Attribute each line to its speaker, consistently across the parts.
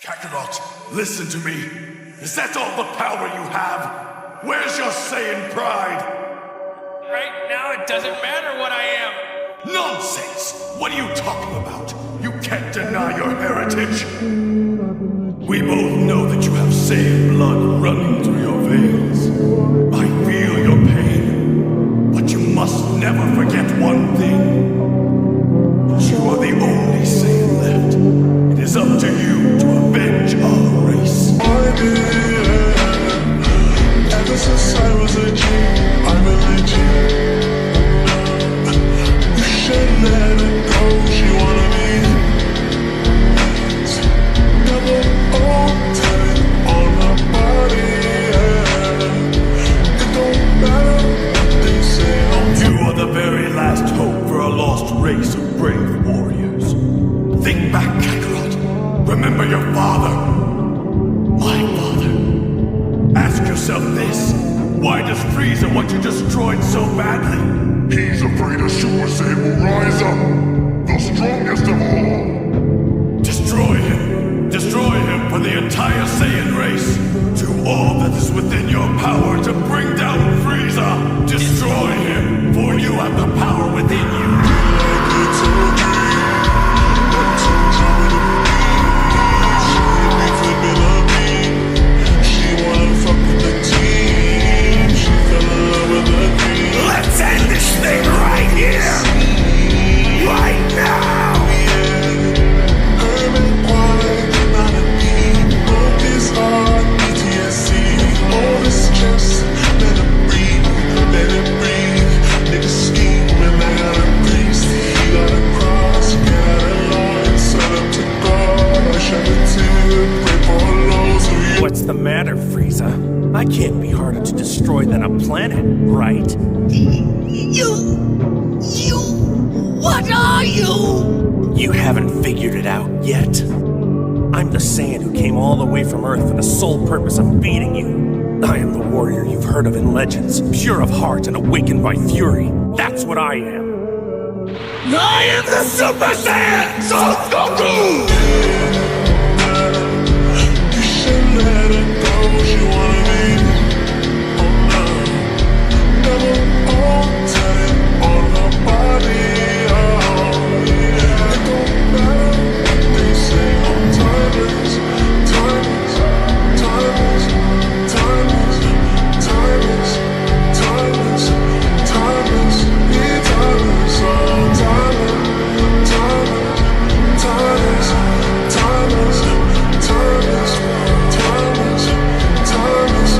Speaker 1: Kakarot, listen to me. Is that all the power you have? Where's your Saiyan pride?
Speaker 2: Right now, it doesn't matter what I am.
Speaker 1: Nonsense! What are you talking about? You can't deny your heritage. We both know that you have Saiyan blood running through your veins. I feel your pain. But you must never forget one thing. You are the only Saiyan left. It is up to you to avenge our race.
Speaker 3: Ever since I was a kid, I'm a legend. You should let her go, she wanna be. Double O10 on her body, It don't matter what they say.
Speaker 1: You are the very last hope for a lost race of brave warriors. Think back, Kakarot. Remember your father. My father. Ask yourself this. Why does Frieza want you destroyed so badly?
Speaker 3: He's afraid a Super Saiyan will rise up, the strongest of all.
Speaker 1: Destroy him. Destroy him for the entire Saiyan race. Do all that is within your power to bring down Frieza. Destroy him, for you have the power within you. Let's end this thing right here! Right now!
Speaker 2: What's the matter, Frieza? I can't be harder to destroy than a planet, right?
Speaker 4: What are you?
Speaker 2: You haven't figured it out yet. I'm the Saiyan who came all the way from Earth for the sole purpose of beating you. I am the warrior you've heard of in legends, pure of heart and awakened by fury. That's what I am.
Speaker 1: I am the Super Saiyan, Son Goku!
Speaker 3: You should let her go, she wanna be. Double O10 on her body, It don't matter what they say, timeless, timeless, timeless, timeless, timeless, timeless, timeless, timeless, timeless, timeless, timeless, timeless, timeless,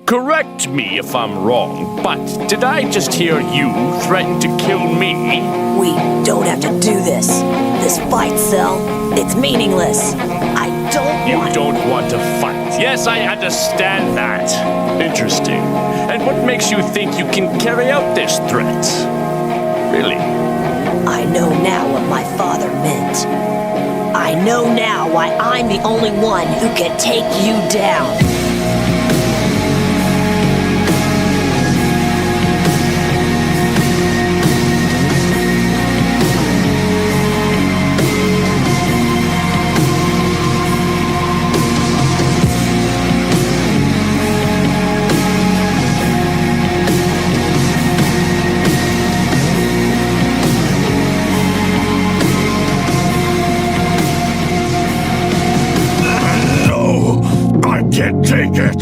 Speaker 5: Correct me if I'm wrong, but did I just hear you threaten to kill me?
Speaker 4: We don't have to do this. This fight, Cell, it's meaningless. I don't
Speaker 5: You
Speaker 4: want...
Speaker 5: don't want to fight. Yes, I understand that. Interesting. And what makes you think you can carry out this threat? Really?
Speaker 4: I know now what my father meant. I know now why I'm the only one who can take you down.
Speaker 1: Can't take it.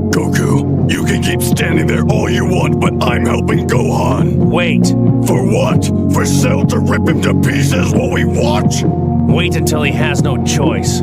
Speaker 1: Goku, you can keep standing there all you want, but I'm helping Gohan.
Speaker 2: Wait.
Speaker 1: For what? For Cell to rip him to pieces while we watch?
Speaker 2: Wait until he has no choice.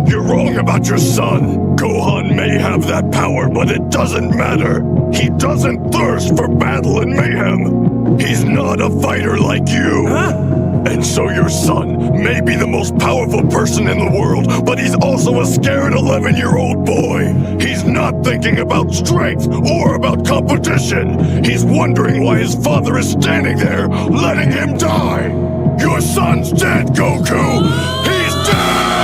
Speaker 1: You're wrong about your son. Gohan may have that power, but it doesn't matter. He doesn't thirst for battle and mayhem. He's not a fighter like you. And so your son may be the most powerful person in the world, but he's also a scared 11-year-old boy. He's not thinking about strength or about competition. He's wondering why his father is standing there, letting him die. Your son's dead, Goku! He's dead!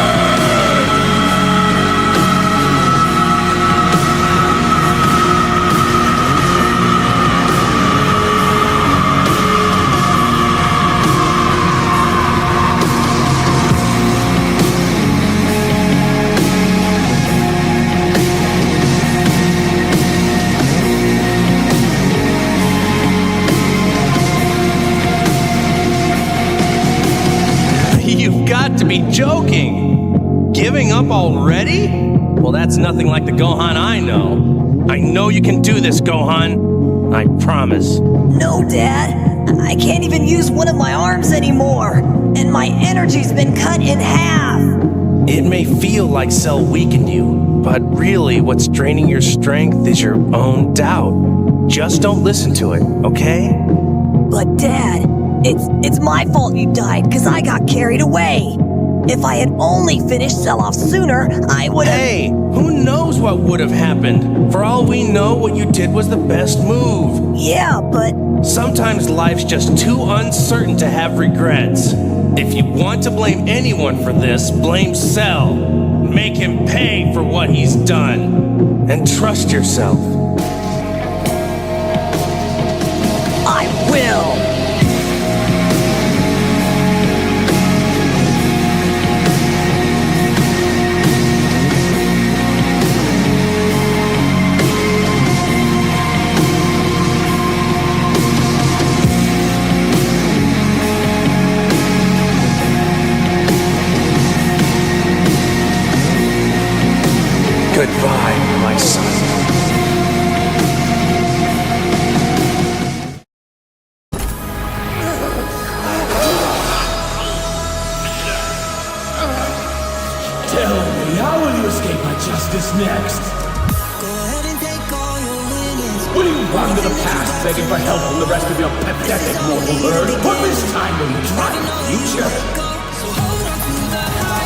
Speaker 2: You've got to be joking! Giving up already? Well, that's nothing like the Gohan I know. I know you can do this, Gohan. I promise.
Speaker 4: No, Dad. I can't even use one of my arms anymore. And my energy's been cut in half.
Speaker 2: It may feel like Cell weakened you, but really what's draining your strength is your own doubt. Just don't listen to it, okay?
Speaker 4: But Dad, it's my fault you died, because I got carried away. If I had only finished Cell off sooner, I would have...
Speaker 2: Hey, who knows what would have happened? For all we know, what you did was the best move.
Speaker 4: Yeah, but...
Speaker 2: Sometimes life's just too uncertain to have regrets. If you want to blame anyone for this, blame Cell. Make him pay for what he's done. And trust yourself.
Speaker 4: I will!
Speaker 2: Goodbye, my son.
Speaker 6: Tell me, how will you escape my justice next? Will you run to the past begging for help from the rest of your pathetic mortal herd? Or this time will you try the future?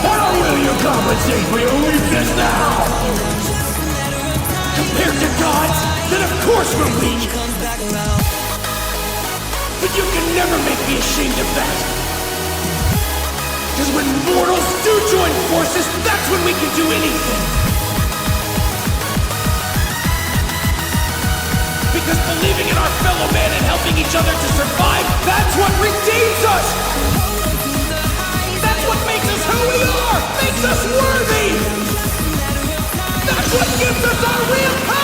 Speaker 6: How will you compensate for your weakness now? Compared to gods, then of course we're weak! But you can never make me ashamed of that! Because when mortals do join forces, that's when we can do anything! Because believing in our fellow man and helping each other to survive, that's what redeems us! That's what makes us who we are! Makes us worthy! That's what gives us our real power!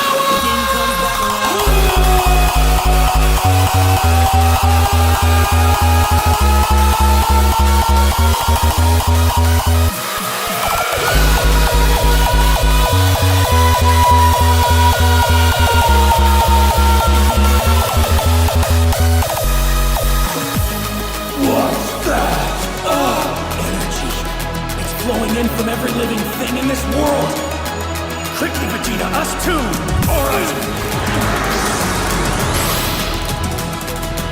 Speaker 6: What's that? Energy. It's flowing in from every living thing in this world. Quickly, Vegeta, us too! Alright!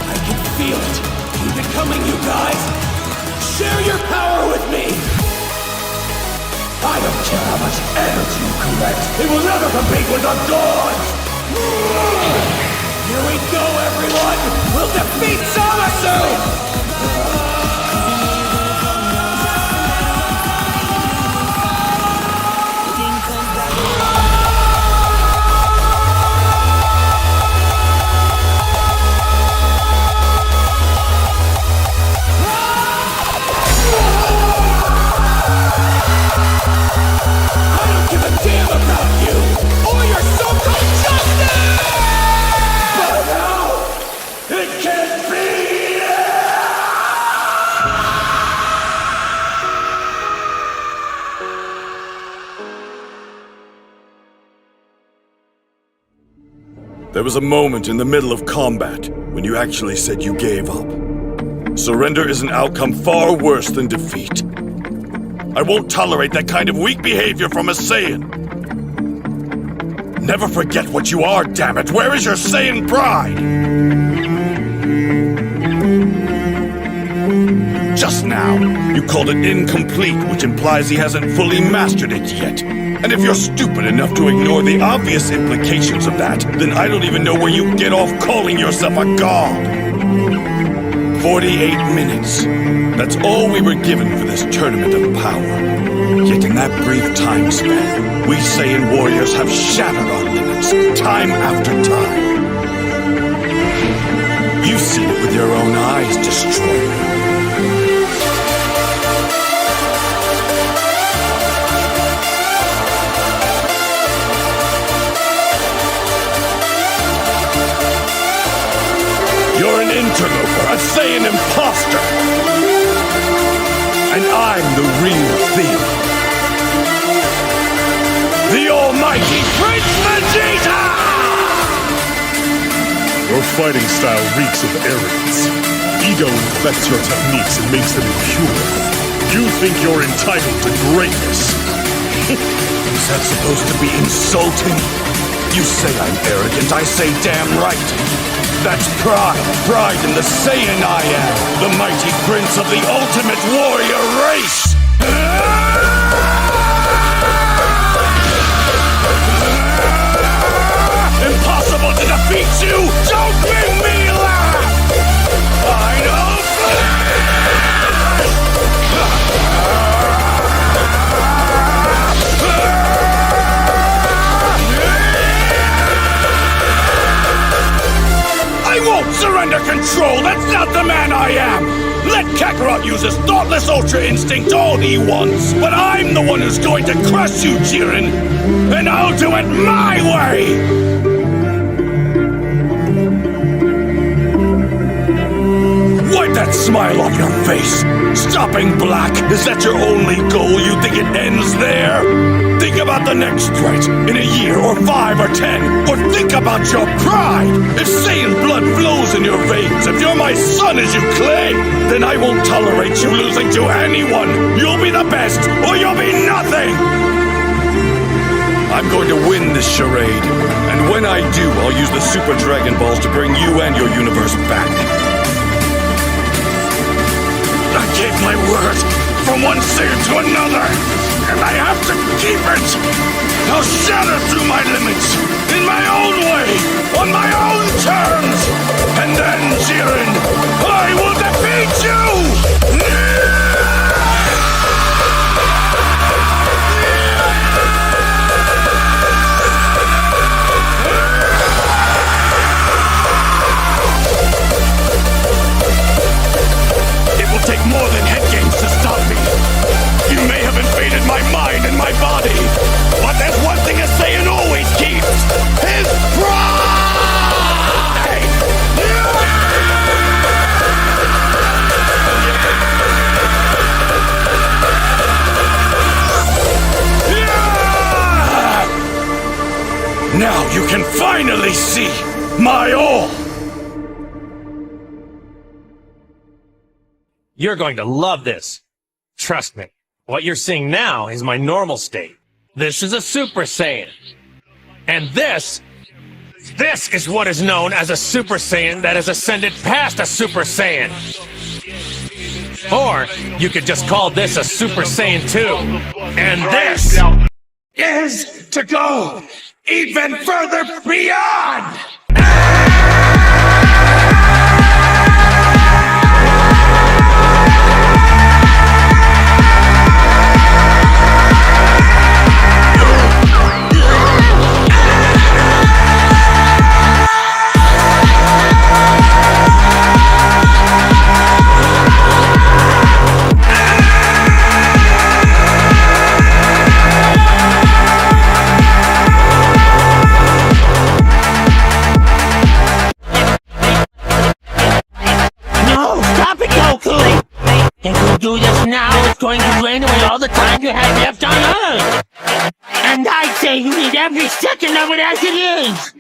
Speaker 6: I can feel it! Keep it coming, you guys! Share your power with me! I don't care how much energy you collect, it will never compete with the gods! Here we go, everyone! We'll defeat Zamasu!
Speaker 1: There was a moment in the middle of combat when you actually said you gave up. Surrender is an outcome far worse than defeat. I won't tolerate that kind of weak behavior from a Saiyan. Never forget what you are, damn it! Where is your Saiyan pride? Just now, you called it incomplete, which implies he hasn't fully mastered it yet. And if you're stupid enough to ignore the obvious implications of that, then I don't even know where you get off calling yourself a god. 48 minutes. That's all we were given for this tournament of power. Yet in that brief time span, we Saiyan warriors have shattered our limits, time after time. You've seen it with your own eyes, Destroyer. You're an interloper, a Saiyan imposter! And I'm the real thief. The almighty Prince Vegeta!
Speaker 3: Your fighting style reeks of arrogance. Ego infects your techniques and makes them impure. You think you're entitled to greatness.
Speaker 1: Is that supposed to be insulting? You say I'm arrogant, I say damn right. That's pride. Pride in the Saiyan I am. The mighty prince of the ultimate warrior race. Impossible to defeat you! Don't make me laugh! Final I won't surrender control! That's not the man I am! Let Kakarot use his thoughtless Ultra Instinct all he wants! But I'm the one who's going to crush you, Jiren! And I'll do it my way! Wipe that smile off your face! Stopping Black, is that your only goal? You think it ends there? Think about the next threat, in a year, or 5 or 10, or think about your pride! If Saiyan blood flows in your veins, if you're my son as you claim, then I won't tolerate you losing to anyone! You'll be the best, or you'll be nothing! I'm going to win this charade, and when I do, I'll use the Super Dragon Balls to bring you and your universe back. I gave my word from one Saiyan to another, and I have to keep it! I'll shatter through my limits, in my own way, on my own terms! And then, Jiren, I will defeat you! Take more than head games to stop me. You may have invaded my mind and my body, but there's one thing a Saiyan always keeps: his pride! Now you can finally see my all!
Speaker 2: You're going to love this. Trust me. What you're seeing now is my normal state. This is a Super Saiyan. And this is what is known as a Super Saiyan that has ascended past a Super Saiyan. Or you could just call this a Super Saiyan 2. And this is to go even further beyond!
Speaker 7: If you do this now, it's going to drain away all the time you have left on Earth. And I'd say you need every second of it as it is.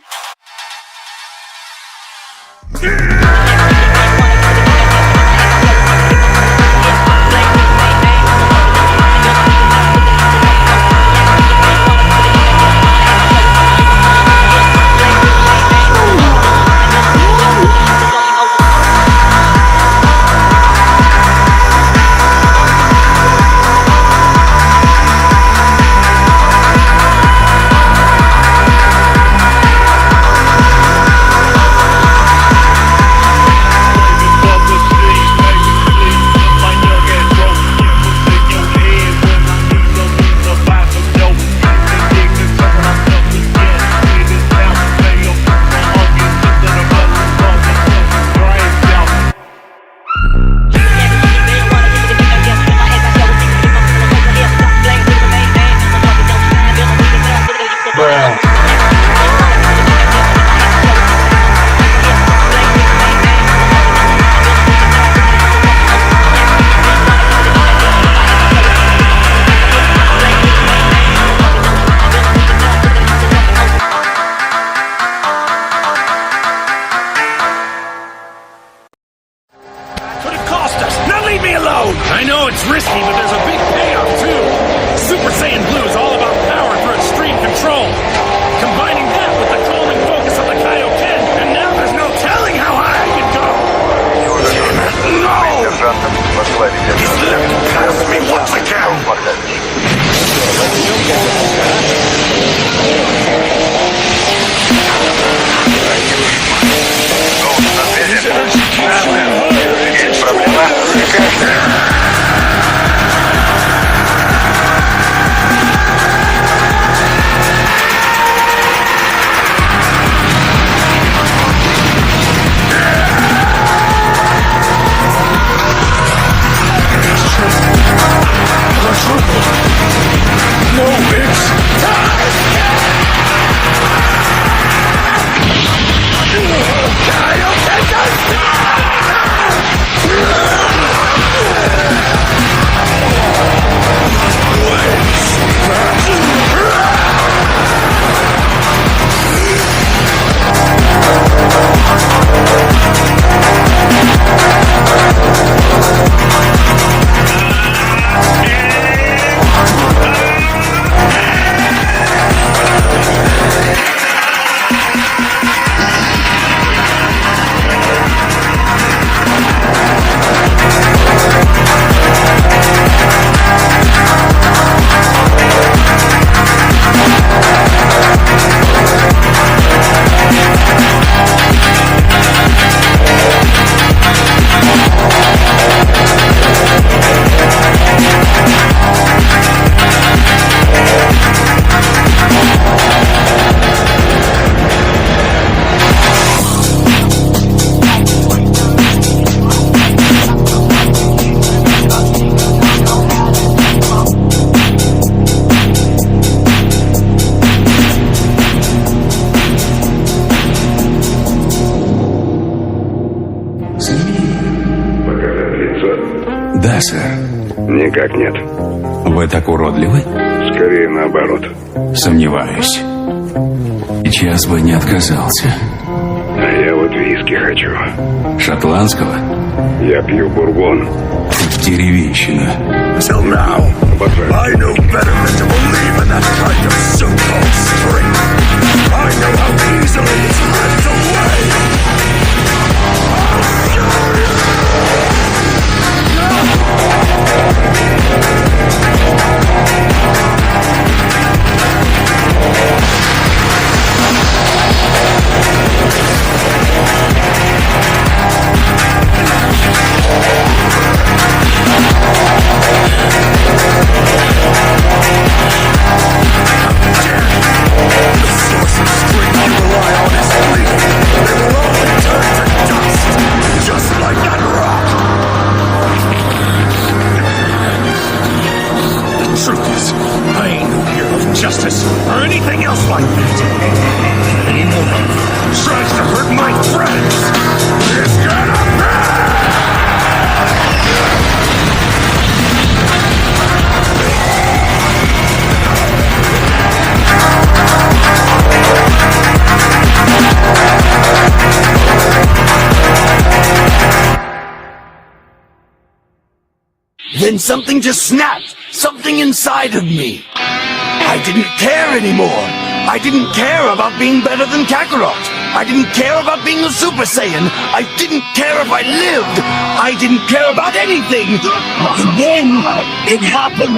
Speaker 8: Никак нет.
Speaker 9: Вы так уродливы?
Speaker 8: Скорее наоборот.
Speaker 9: Сомневаюсь. Сейчас бы не отказался.
Speaker 8: А я вот виски хочу.
Speaker 9: Шотландского?
Speaker 8: Я пью бурбон.
Speaker 9: Деревенщина.
Speaker 1: Till now, I know better than to believe in that kind of so-called strength. I know how easily it's ripped away. I'll show you! Justice, or anything else like that. Anyone who tries to hurt my friends is gonna pay!
Speaker 6: Then something just snapped. Something inside of me. I didn't care anymore. I didn't care about being better than Kakarot. I didn't care about being a Super Saiyan. I didn't care if I lived. I didn't care about anything. And then it happened.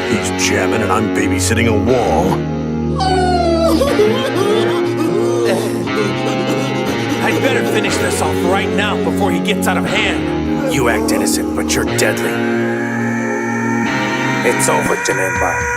Speaker 1: He's jamming and I'm babysitting a wall.
Speaker 2: I'd better finish this off right now before he gets out of hand.
Speaker 5: You act innocent, but you're deadly. It's over, Janemba.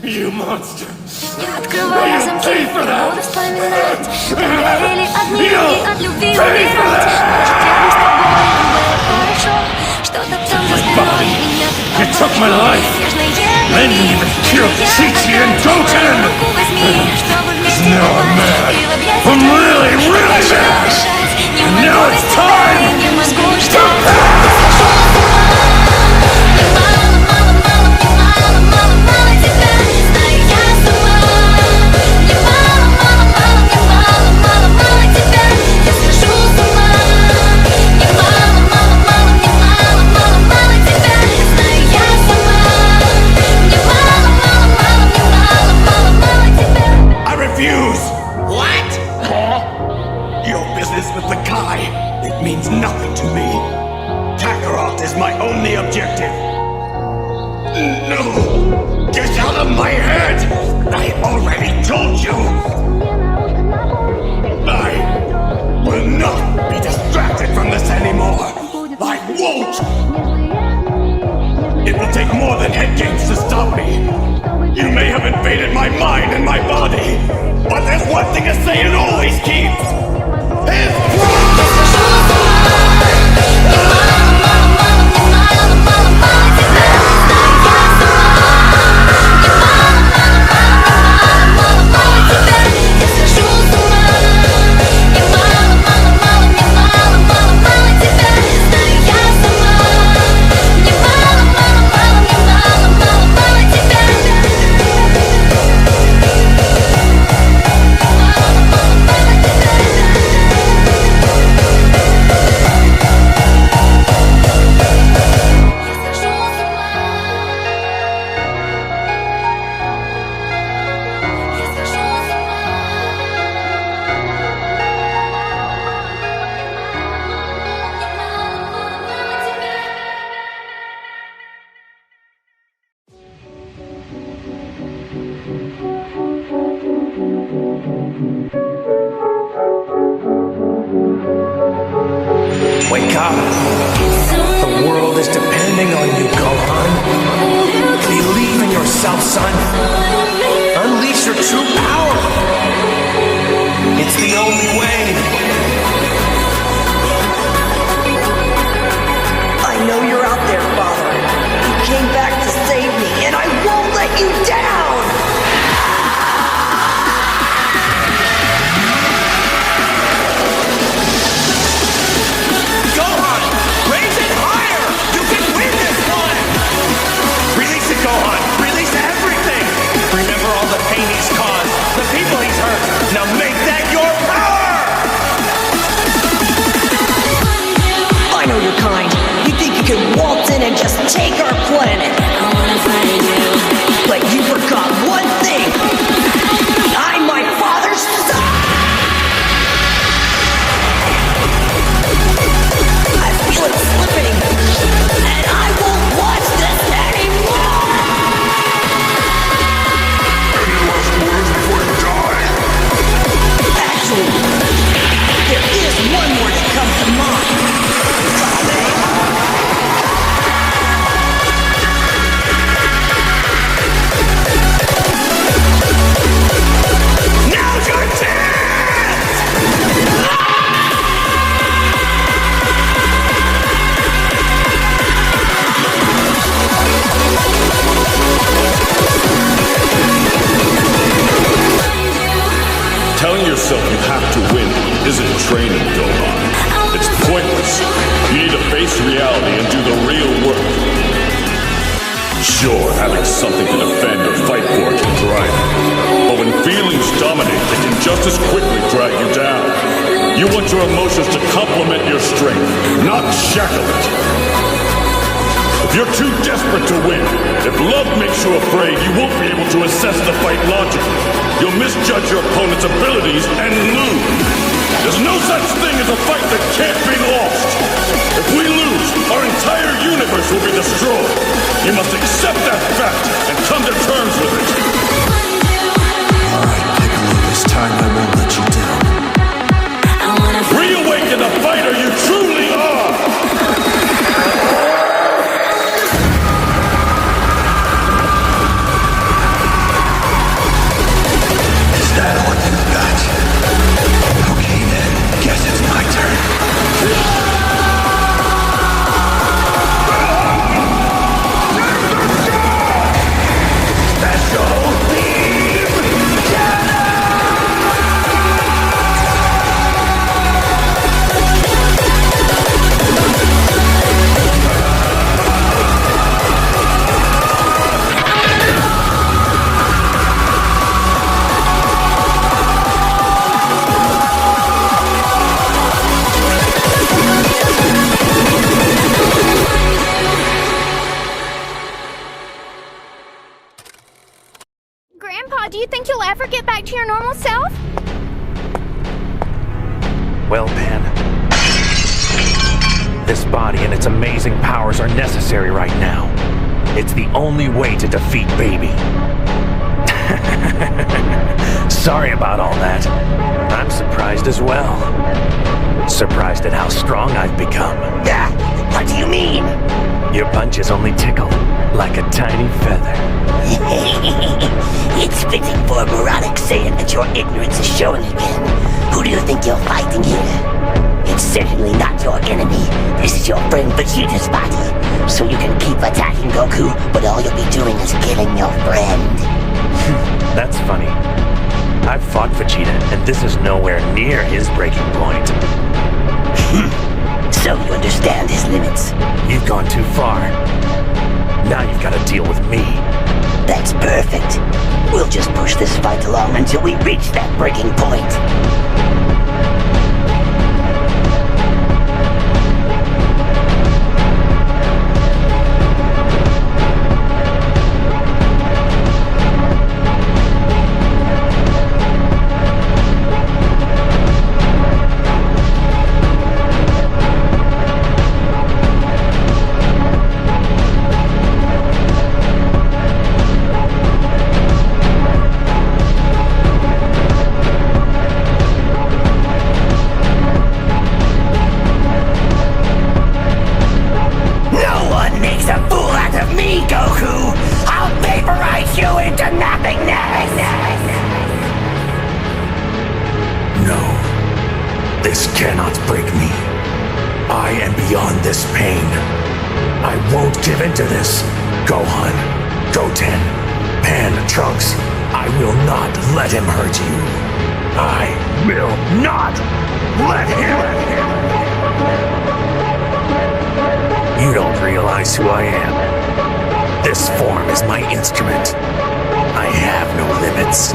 Speaker 1: You monster!
Speaker 10: Открывая замки, буду вспоминать, как горели огни и от любви убивать. Может, рядом с тобой было хорошо, что-то там за спиной меня
Speaker 1: You took my life, then you even killed Chi-Chi and Gohan! Now I'm mad. I'm really, really mad! And now it's time to I refuse!
Speaker 7: What?
Speaker 1: Your business with the guy, it means nothing to me. Kakarot is my only objective. No! Get out of my head! I already told you! I will not be distracted from this anymore! I won't! It will take more than head games to stop me! You may have invaded my mind and my body, but there's one thing a Saiyan always keeps! His
Speaker 2: Wake up! The world is depending on you, Gohan. Believe in yourself, son. Unleash your true power. It's the only way.
Speaker 4: I know you're out there, Father. You came back to save me, and I won't let you down!
Speaker 2: Gohan! Raise it higher! You can win this one! Release it, Gohan! Release everything! Remember all the pain he's caused, the people he's hurt. Now make that your power!
Speaker 4: I know you're kind. You think you can waltz in and just take our planet. But you forgot one thing. I'm my father's son! I feel it slipping. And I won't watch this anymore!
Speaker 1: Any last words before you die?
Speaker 4: Actually, there is one more that comes to mind.
Speaker 1: Now's your chance!
Speaker 3: Telling yourself you have to win isn't training, Gohan. It's pointless. You need to face reality and do the real work. Sure, having something to defend or fight for can drive you. But when feelings dominate, they can just as quickly drag you down. You want your emotions to complement your strength, not shackle it. If you're too desperate to win, if love makes you afraid, you won't be able to assess the fight logically. You'll misjudge your opponent's abilities and lose. There's no such thing as a fight that can't be lost. If we lose, our entire universe will be destroyed. You must accept that fact and come to terms with it.
Speaker 6: All right, Piccolo, this time I won't let you down.
Speaker 3: Reawaken the fighter you truly are!
Speaker 10: Grandpa, do you think you'll ever get back to your normal self?
Speaker 2: Well, Pan, this body and its amazing powers are necessary right now. It's the only way to defeat Baby. Sorry about all that. I'm surprised as well. Surprised at how strong I've become.
Speaker 4: What do you mean?
Speaker 2: Your punches only tickle like a tiny feather.
Speaker 4: It's fitting for a moronic saying that your ignorance is showing again. Who do you think you're fighting here? It's certainly not your enemy. This is your friend Vegeta's body. So you can keep attacking Goku, but all you'll be doing is killing your friend.
Speaker 2: That's funny. I've fought Vegeta, and this is nowhere near his breaking point.
Speaker 4: So you understand his limits?
Speaker 2: You've gone too far. Now you've got to deal with me.
Speaker 4: That's perfect. We'll just push this fight along until we reach that breaking point.
Speaker 2: This cannot break me. I am beyond this pain. I won't give in to this. Gohan, Goten, Pan, Trunks, I will not let him hurt you. I will not let him. You don't realize who I am. This form is my instrument. I have no limits.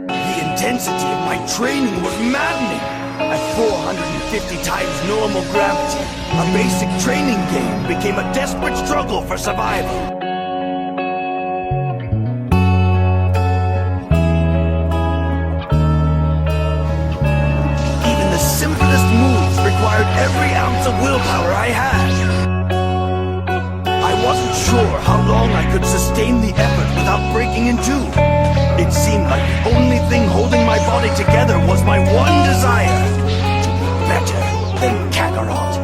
Speaker 6: The intensity of my training was maddening. At 450 times normal gravity, a basic training game became a desperate struggle for survival. Even the simplest moves required every ounce of willpower I had. I wasn't sure how long I could sustain the effort without breaking in two. It seemed like the only thing holding my body together was my one desire: to be better than Kakarot.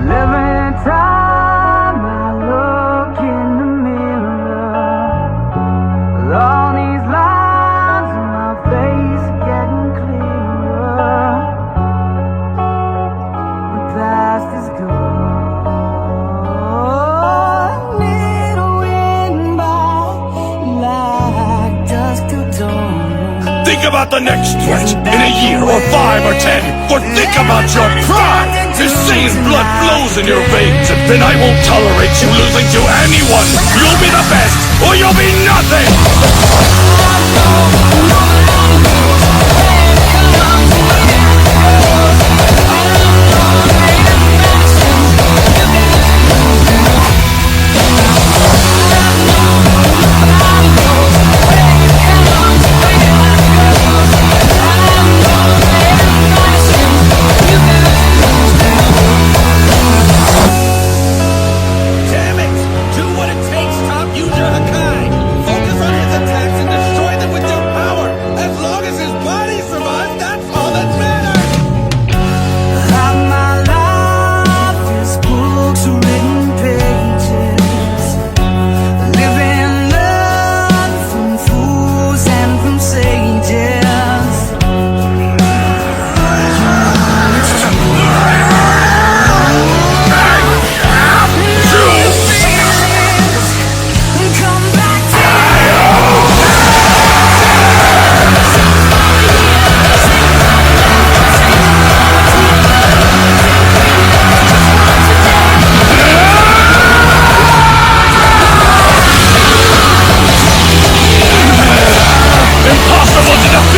Speaker 11: Every time I look in the mirror, all these lines on my face are getting clearer. The past is gone.
Speaker 3: Think about the next threat in a year or 5 or 10, or think about your pride. This same blood flows in your veins, and then I won't tolerate you losing to anyone. You'll be the best, or you'll be nothing.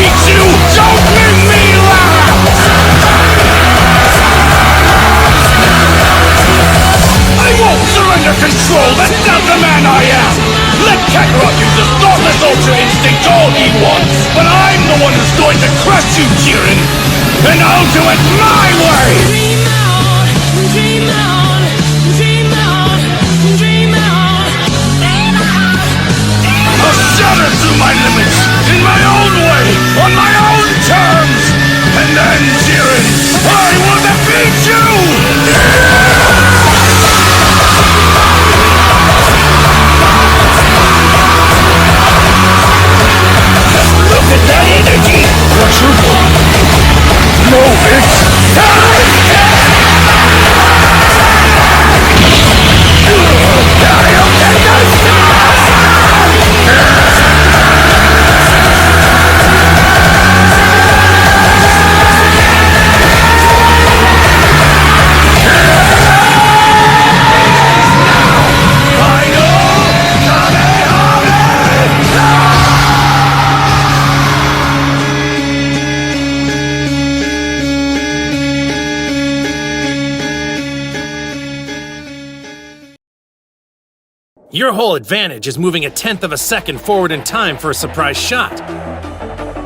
Speaker 1: beat you! Don't make me laugh! I won't surrender control! That's not the man I am! Let Kakarot use his thoughtless ultra instinct all he wants! But I'm the one who's going to crush you, Jiren! And I'll do it my way!
Speaker 10: Dream on, dream on, dream on, dream on, dream on.
Speaker 1: I'll shatter through my limits, in my own way, on my own terms! And then, Jiren, I will defeat you! Look at that energy! Quadruple! No, it's time!
Speaker 2: Your whole advantage is moving 1/10 of a second forward in time for a surprise shot.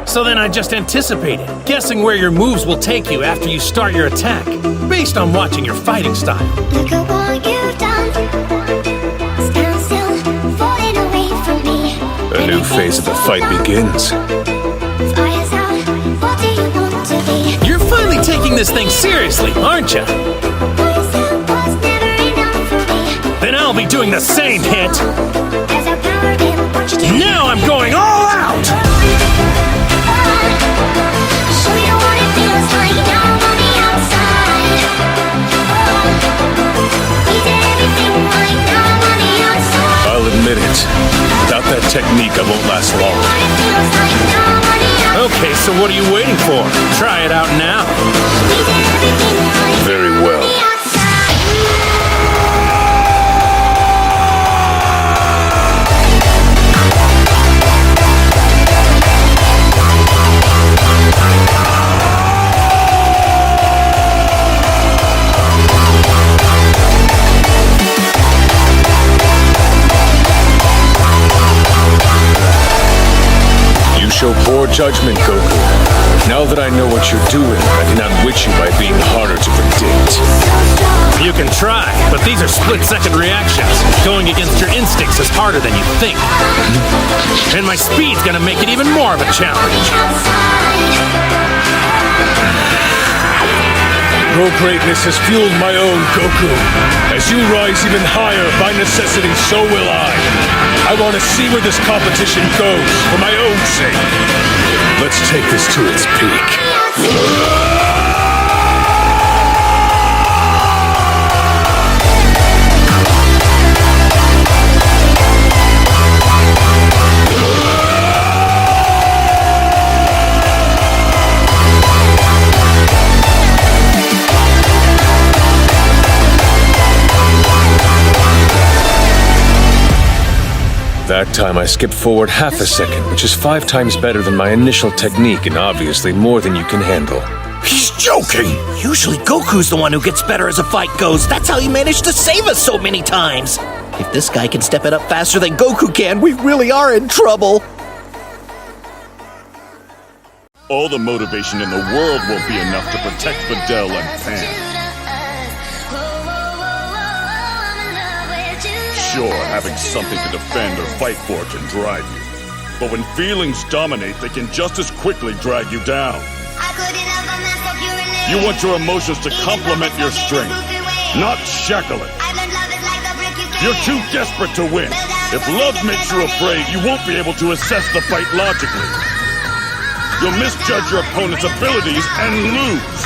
Speaker 2: So then I just anticipated, guessing where your moves will take you after you start your attack, based on watching your fighting style.
Speaker 10: Look at what you've done. Stand still, falling away from me.
Speaker 3: A new phase of the fight begins.
Speaker 10: Fire's out, what do you want to be?
Speaker 2: You're finally taking this thing seriously, aren't you?
Speaker 10: Boys that was never enough for me.
Speaker 2: Then I'll be doing the same hit.
Speaker 10: As I powered in, watch you take
Speaker 2: Now I'm going all out!
Speaker 10: Show you what it feels like now on the outside. We did everything right now on the outside.
Speaker 3: I'll admit it. Without that technique, I won't last long.
Speaker 10: What it feels like now on the outside.
Speaker 2: Okay, so what are you waiting for? Try it out now.
Speaker 10: We did everything right
Speaker 3: Very well.
Speaker 10: on the outside.
Speaker 3: You show poor judgment, Goku. Now that I know what you're doing, I can outwit you by being harder to predict.
Speaker 2: You can try, but these are split-second reactions. Going against your instincts is harder than you think. And my speed's gonna make it even more of a challenge.
Speaker 3: Your greatness has fueled my own, Goku. As you rise even higher, by necessity, so will I. I want to see where this competition goes, for my own sake. Let's take this to its peak. That time I skipped forward half a second, which is 5 times better than my initial technique and obviously more than you can handle.
Speaker 6: He's joking!
Speaker 12: Usually Goku's the one who gets better as the fight goes. That's how he managed to save us so many times. If this guy can step it up faster than Goku can, we really are in trouble.
Speaker 3: All the motivation in the world won't be enough to protect Videl and Pan. Sure, having something to defend or fight for can drive you. But when feelings dominate, they can just as quickly drag you down. You want your emotions to complement your strength, not shackle it. You're too desperate to win. If love makes you afraid, you won't be able to assess the fight logically. You'll misjudge your opponent's abilities and lose.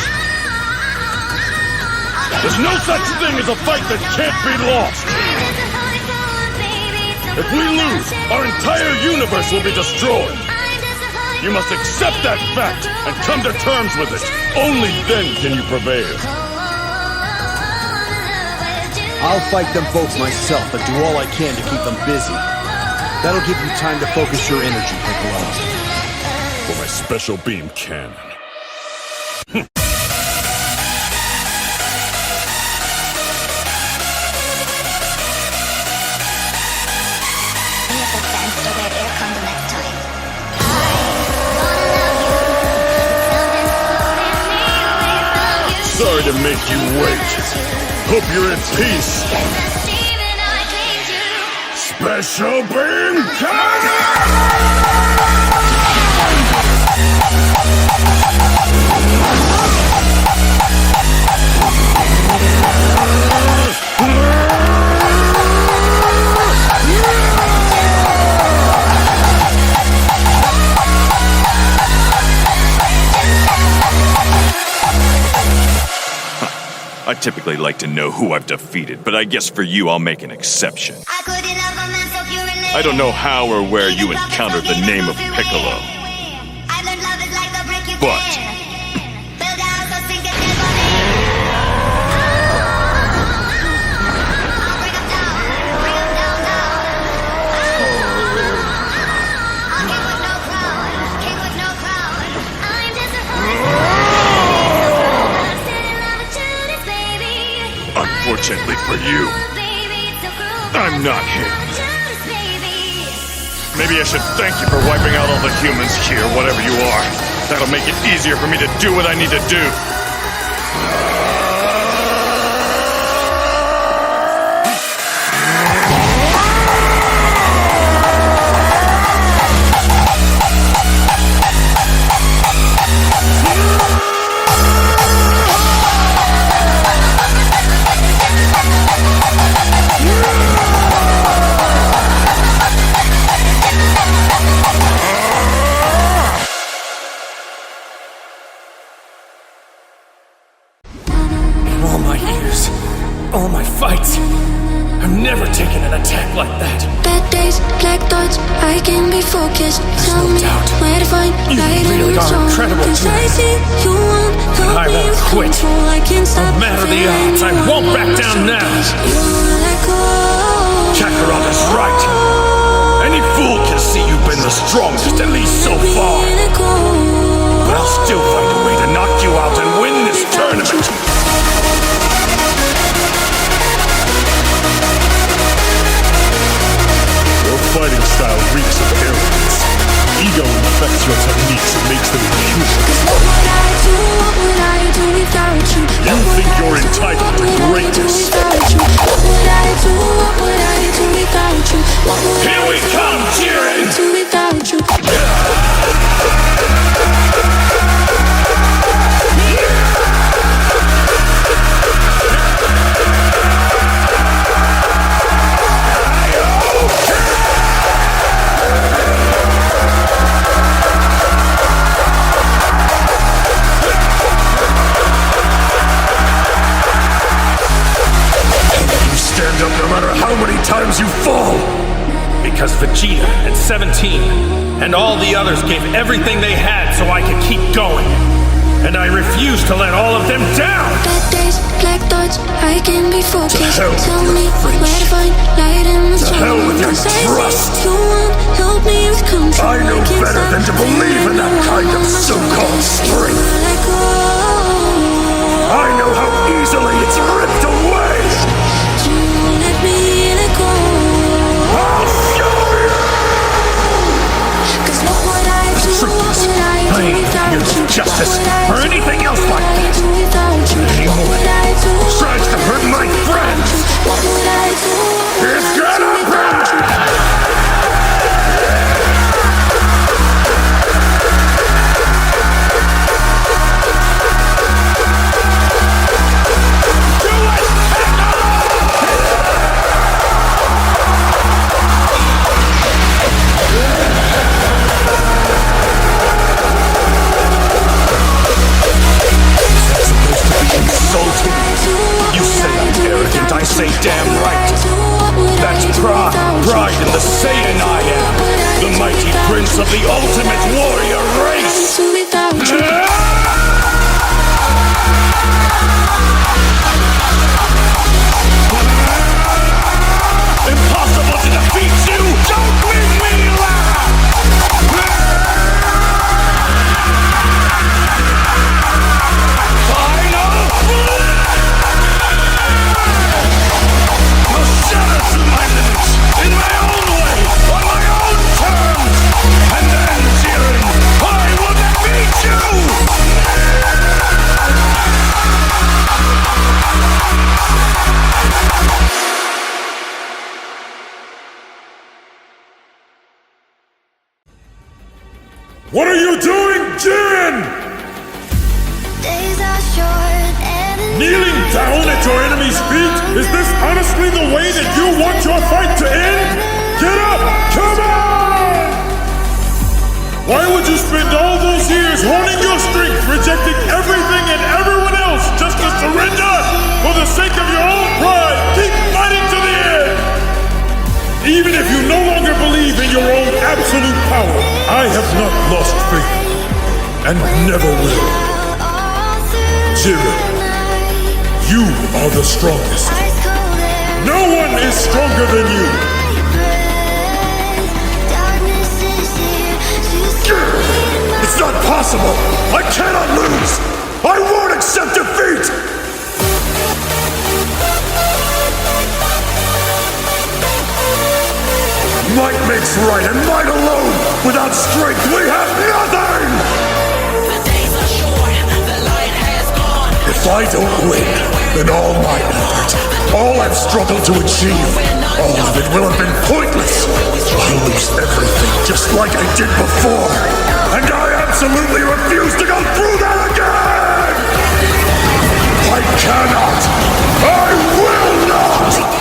Speaker 3: There's no such thing as a fight that can't be lost. If we lose, our entire universe will be destroyed. You must accept that fact and come to terms with it. Only then can you prevail.
Speaker 13: I'll fight them both myself, but do all I can to keep them busy. That'll give you time to focus your energy, Piccolo.
Speaker 3: For my special beam cannon. Sorry to make you wait. Hope you're in peace. Special beam cannon! I typically like to know who I've defeated, but I guess for you I'll make an exception. I don't know how or where you encountered the name of Piccolo, but unfortunately for you, I'm not here. Maybe I should thank you for wiping out all the humans here, whatever you are. That'll make it easier for me to do what I need to do.
Speaker 2: All my fights, I've never taken an attack like that.
Speaker 10: Bad days, black thoughts, I can be focused. Tell me where to find light
Speaker 2: really are incredible,
Speaker 10: Cause I see you won't help
Speaker 2: I
Speaker 10: me
Speaker 2: won't
Speaker 10: with
Speaker 2: quit.
Speaker 10: control. I can't stop
Speaker 2: No matter the odds, I won't back down now.
Speaker 3: Kakarot is right. Any fool can see you've been the strongest, at least so far. But I'll still find a way to knock you out and win this tournament. Fighting style reeks of arrogance. Ego infects your techniques and makes them inhuman.
Speaker 10: What would I do without you?
Speaker 3: You think you're entitled to greatness.
Speaker 10: What would I do without you?
Speaker 3: Here we come, Jiren!
Speaker 10: Do without you?
Speaker 3: Stand up no matter how many times you fall!
Speaker 2: Because Vegeta and 17 and all the others gave everything they had so I could keep going. And I refuse to let all of them down!
Speaker 10: Bad days, black thoughts, I can be focused.
Speaker 3: Tell
Speaker 10: me where to find light in the storm.
Speaker 3: hell with your trust!
Speaker 10: You won't help me with control.
Speaker 3: I know better than to believe in that kind of so-called strength. I know how easily it's ripped away!
Speaker 2: I ain't here for justice or anything else like that. Anyone tries to hurt my friends, it's gonna burn!
Speaker 3: jiren!
Speaker 10: Days are short and
Speaker 3: Kneeling down at your enemy's feet? Is this honestly the way that you want your fight to end? Get up! Come on! Why would you spend all those years honing your strength, rejecting everything and everyone else just to surrender? For the sake of your own pride, keep fighting to the end! Even if you no longer believe in your own absolute power, I have not lost faith, and never will. Jiren, you are the strongest. No one is stronger than you.
Speaker 1: It's not possible! I cannot lose! I won't accept defeat! Might makes right, and might alone! Without strength, we have nothing!
Speaker 4: The days are short, the light has gone.
Speaker 1: If I don't win, then all my effort, all I've struggled to achieve, all of it will have been pointless. I'll lose everything just like I did before. And I absolutely refuse to go through that again! I cannot! I will not!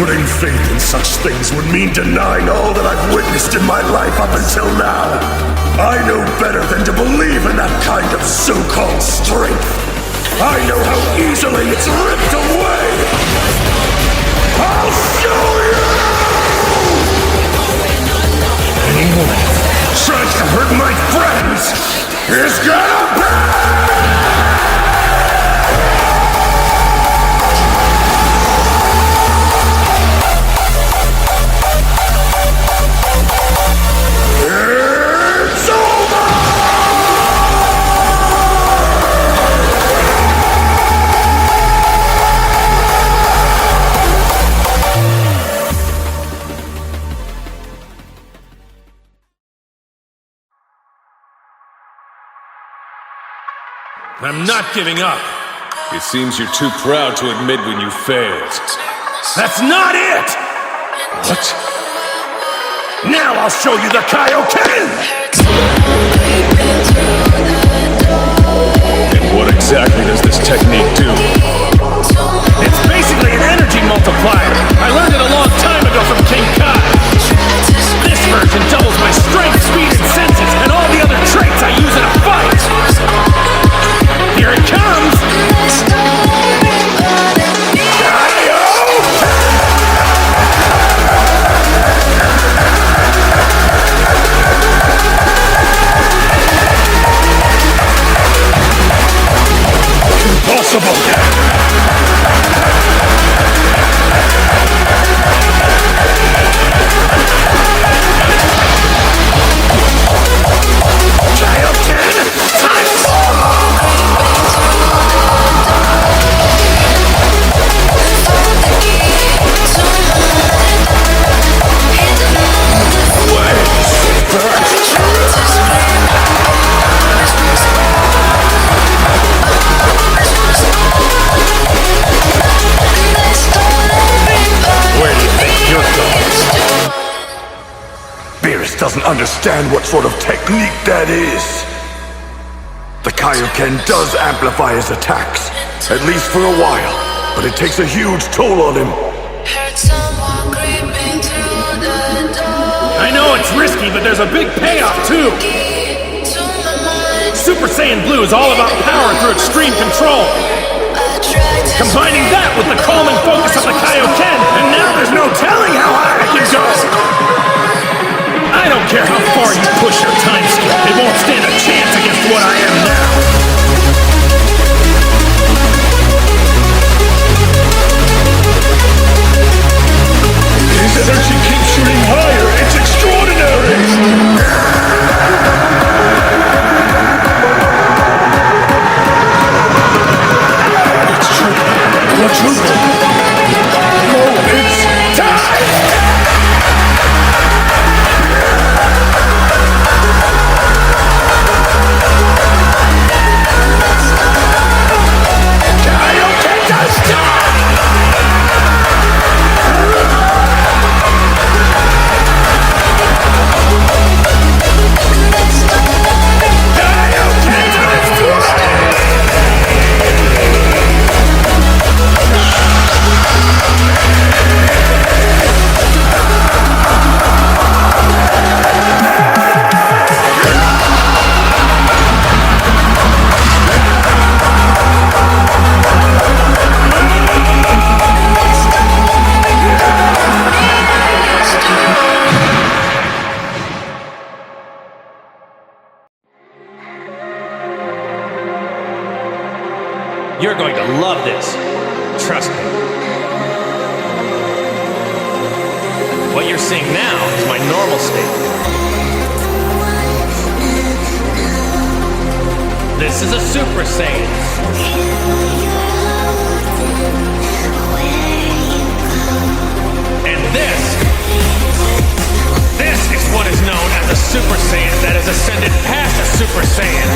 Speaker 1: Putting faith in such things would mean denying all that I've witnessed in my life up until now. I know better than to believe in that kind of so-called strength. I know how easily it's ripped away. I'll show you! Anyone who tries to hurt my friends is gonna pay!
Speaker 2: I'm not giving up.
Speaker 3: It seems you're too proud to admit when you failed.
Speaker 2: That's not it!
Speaker 3: What?
Speaker 2: Now I'll show you the kioken!
Speaker 3: And what exactly does this technique do?
Speaker 2: It's basically an energy multiplier. I learned it a long time ago from King Kai. This version doubles my strength, speed, and senses, and all the other traits I use in a fight. Here it comes!
Speaker 1: Impossible! Doesn't understand what sort of technique that is. The Kaioken does amplify his attacks, at least for a while, but it takes a huge toll on him.
Speaker 2: I know it's risky, but there's a big payoff too. Super Saiyan Blue is all about power through extreme control. Combining that with the calming focus of the Kaioken, and now there's no telling how high I can go. I don't care how far you push your time scale, it won't stand a chance against what I am now.
Speaker 1: His energy keeps shooting higher. It's extraordinary! It's true. Quadruple.
Speaker 5: seeing now is my normal state. This is a Super Saiyan. And this is what is known as a Super Saiyan that has ascended past a Super Saiyan.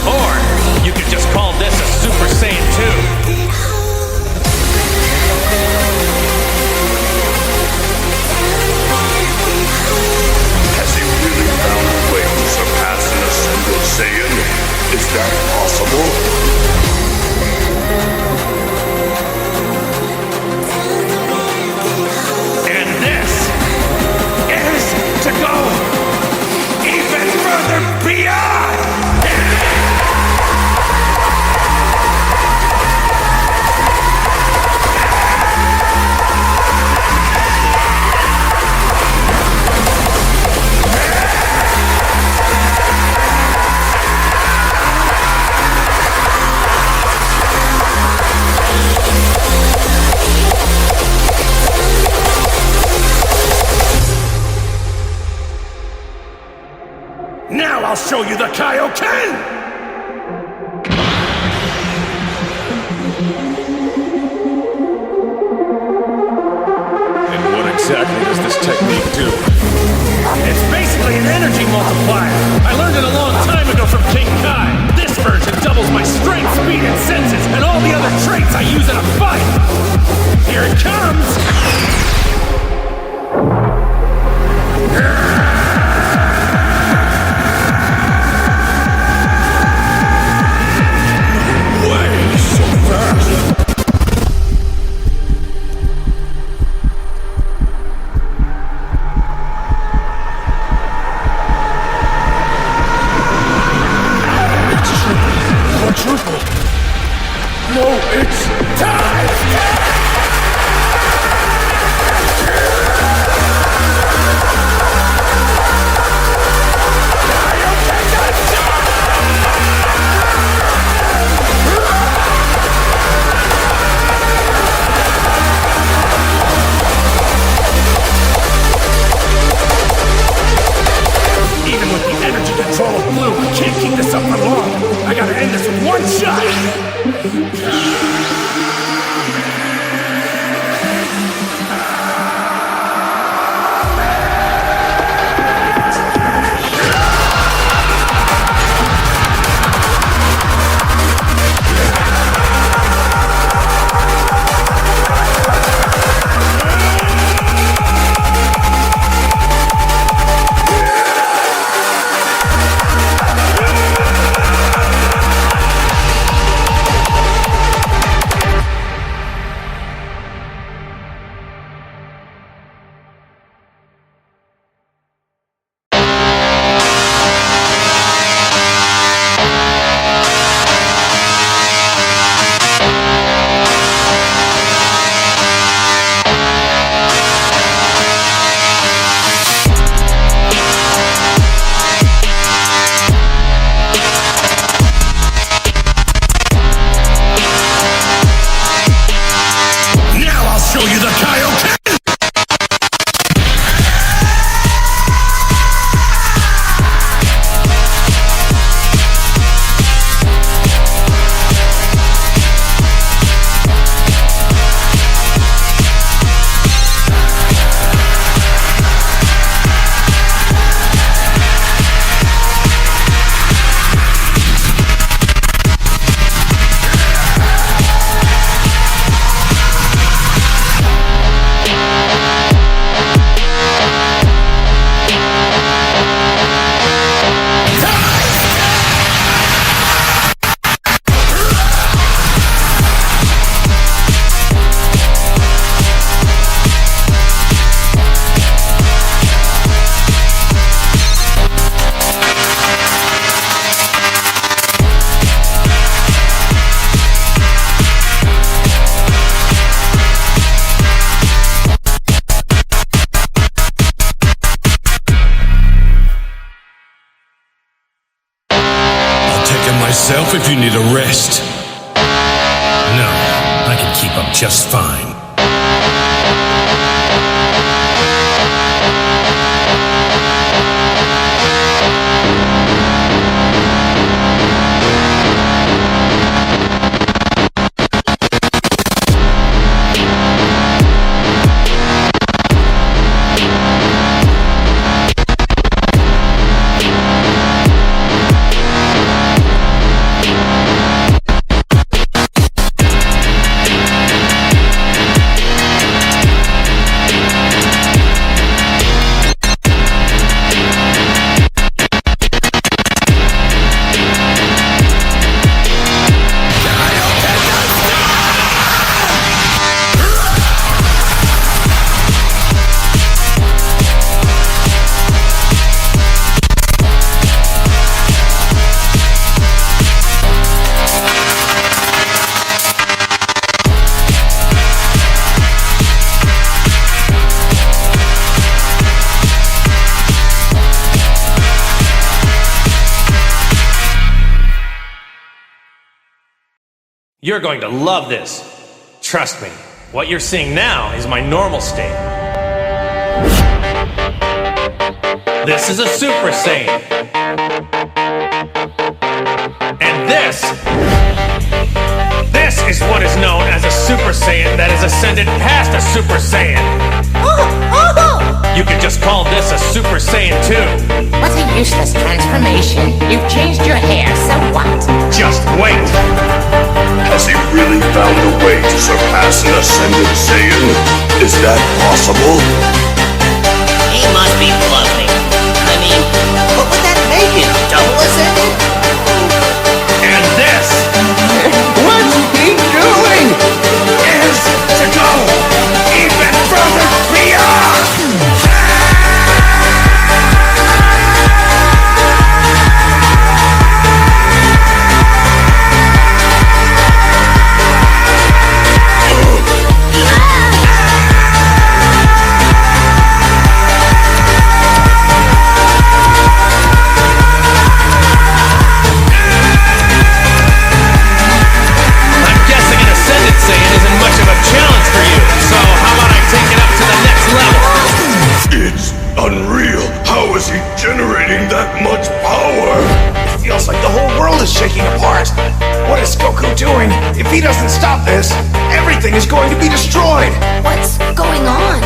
Speaker 5: Or you could just call this a Super Saiyan 2.
Speaker 3: Has he really found a way to surpass an ascended Saiyan? Is that possible?
Speaker 2: And this is to go even further beyond! Now I'll show you the kioken!
Speaker 3: And what exactly does this technique do?
Speaker 2: It's basically an energy multiplier. I learned it a long time ago from King Kai. This version doubles my strength, speed, and senses, and all the other traits I use in a fight. Here it comes!
Speaker 14: Myself if you need a rest. No, I can keep up just fine.
Speaker 15: You're going to love this. Trust me, what you're seeing now is my normal state. This is a Super Saiyan. And this is what is known as a Super Saiyan that has ascended past a Super Saiyan. You could just call this a Super Saiyan 2.
Speaker 7: What a useless transformation. You've changed your hair, so what?
Speaker 3: Just wait! Has he really found a way to surpass an ascended Saiyan? Is that possible?
Speaker 12: He must be floating. I mean, what would that make him? Double ascended?
Speaker 3: And this, what he doing, is to go even further beyond! Unreal! How is he generating that much power?
Speaker 6: It feels like the whole world is shaking apart. What is Goku doing? If he doesn't stop this, everything is going to be destroyed.
Speaker 10: What's going on?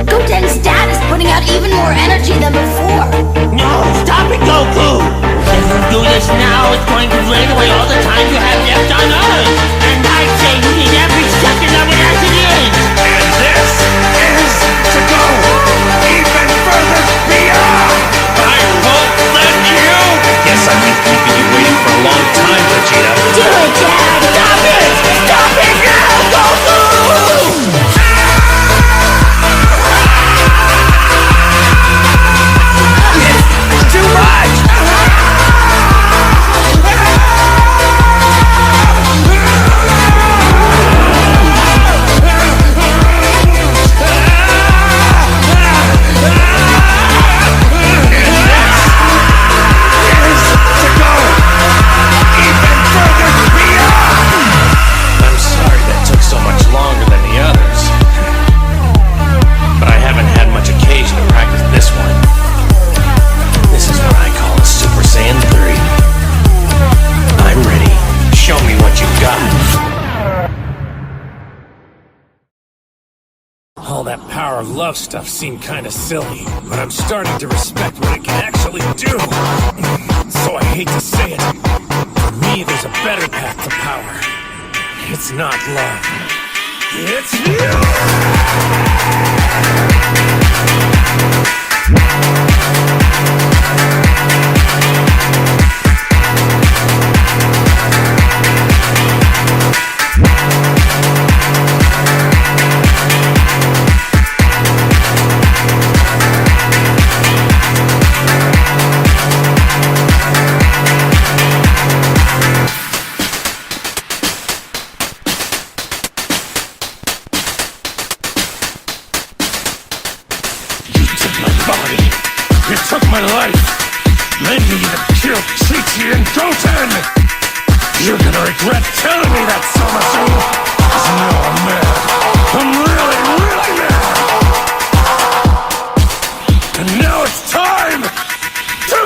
Speaker 10: Goten's dad is putting out even more energy than before.
Speaker 7: No, stop it, Goku! If you do this now, it's going to drain away all the time you have left on Earth. And I say you need every second of it as it is.
Speaker 3: And this is to go even further beyond!
Speaker 15: I won't let you! I guess I've been keeping you waiting for a long time, Vegeta.
Speaker 7: Do it, Dad! Stop it! Stop it now, Goku!
Speaker 6: It's too much!
Speaker 2: All that power of love stuff seemed kinda silly, but I'm starting to respect what it can actually do. So I hate to say it. For me, there's a better path to power. It's not love. It's
Speaker 3: my life! Then you even killed Chi-Chi and Goten! You're gonna regret telling me that, Soma-Su! 'Cause now I'm mad. I'm really, really mad! And now it's time to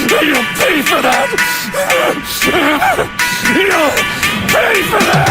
Speaker 3: You'll pay for that! You'll pay for that!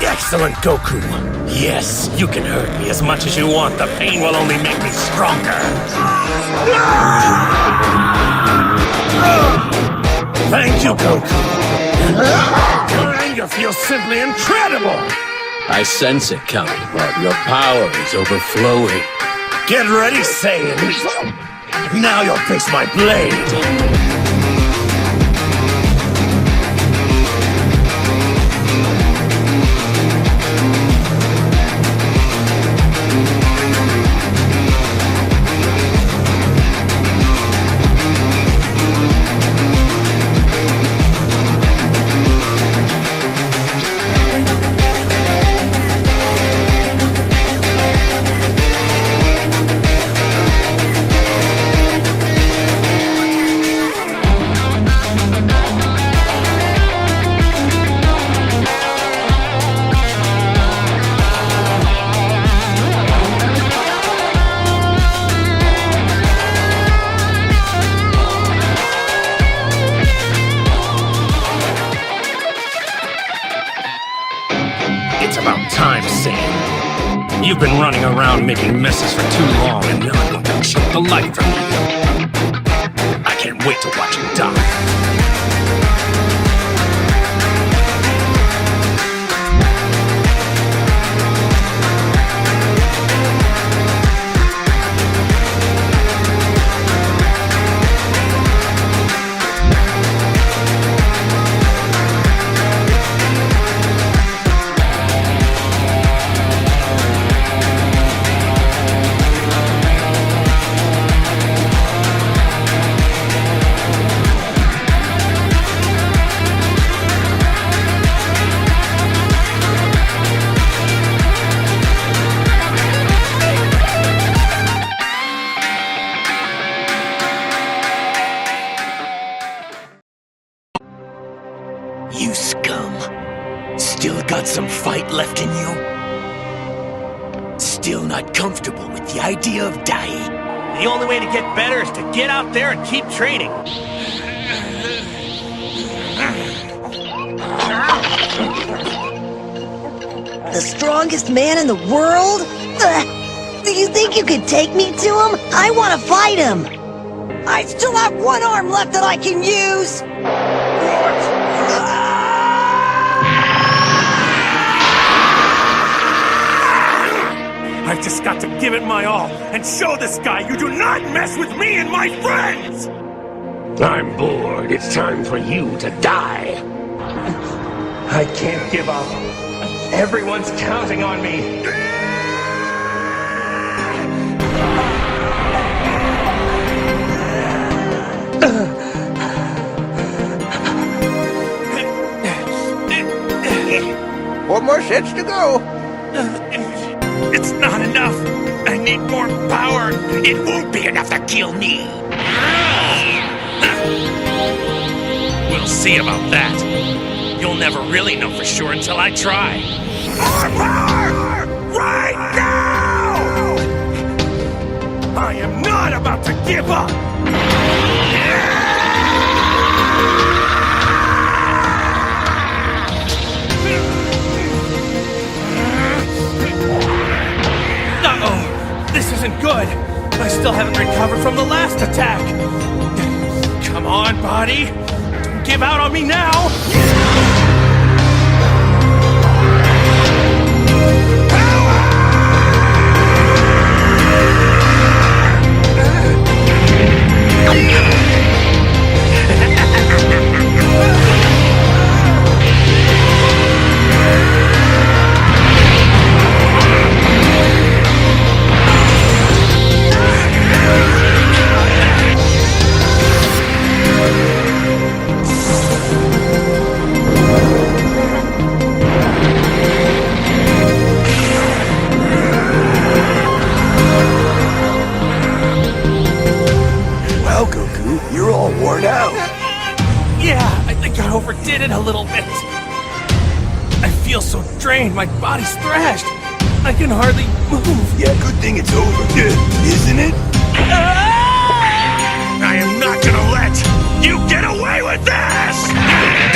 Speaker 2: Excellent, Goku. Yes, you can hurt me as much as you want. The pain will only make me stronger. Thank you, Goku. Your anger feels simply incredible.
Speaker 16: I sense it coming, but your power is overflowing.
Speaker 2: Get ready, Saiyan. Now you'll face my blade. You've been running around making messes for too long, and now I'm going to choke the life from you. I can't wait to watch you die.
Speaker 12: You scum. Still got some fight left in you? Still not comfortable with the idea of dying?
Speaker 15: The only way to get better is to get out there and keep training.
Speaker 4: The strongest man in the world? Do you think you could take me to him? I want to fight him. I still have one arm left that I can use.
Speaker 2: I've just got to give it my all and show this guy you do not mess with me and my friends!
Speaker 17: I'm bored. It's time for you to die.
Speaker 15: I can't give up. Everyone's counting on me.
Speaker 18: One more sets to go.
Speaker 2: It's not enough. I need more power. It won't be enough to kill me. We'll see about that. You'll never really know for sure until I try. More power! Right now! I am not about to give up! Uh-oh! This isn't good! I still haven't recovered from the last attack! Come on, body! Don't give out on me now! overdid it a little bit. I feel so drained, my body's thrashed. I can hardly move.
Speaker 6: Yeah, good thing it's over, isn't it?
Speaker 3: I am not gonna let you get away with this!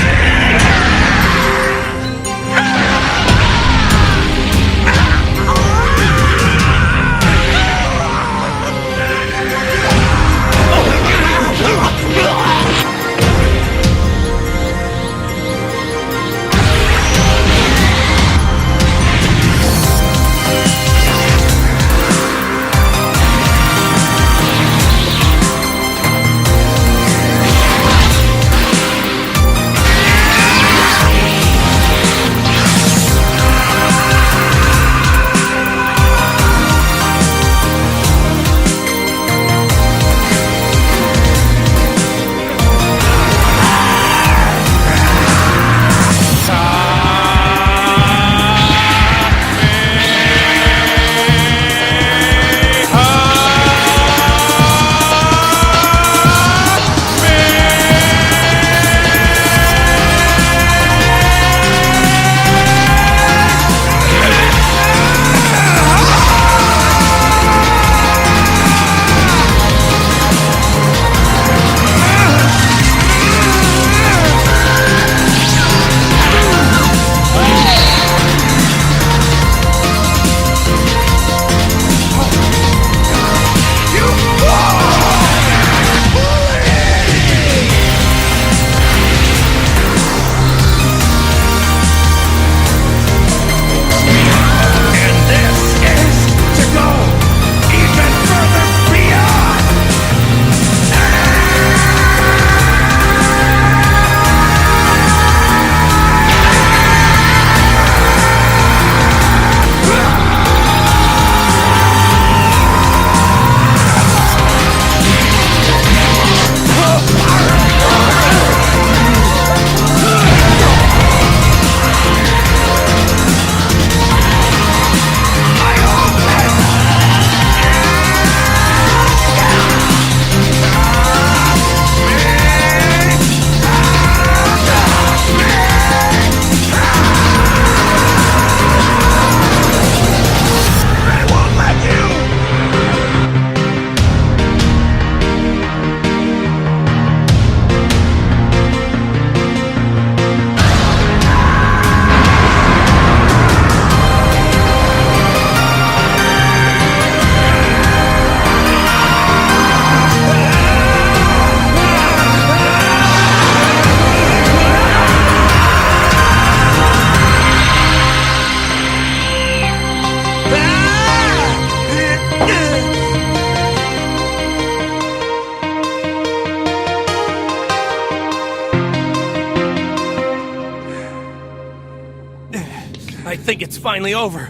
Speaker 2: I think it's finally over.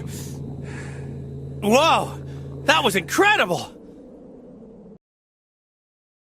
Speaker 2: Whoa! That was incredible!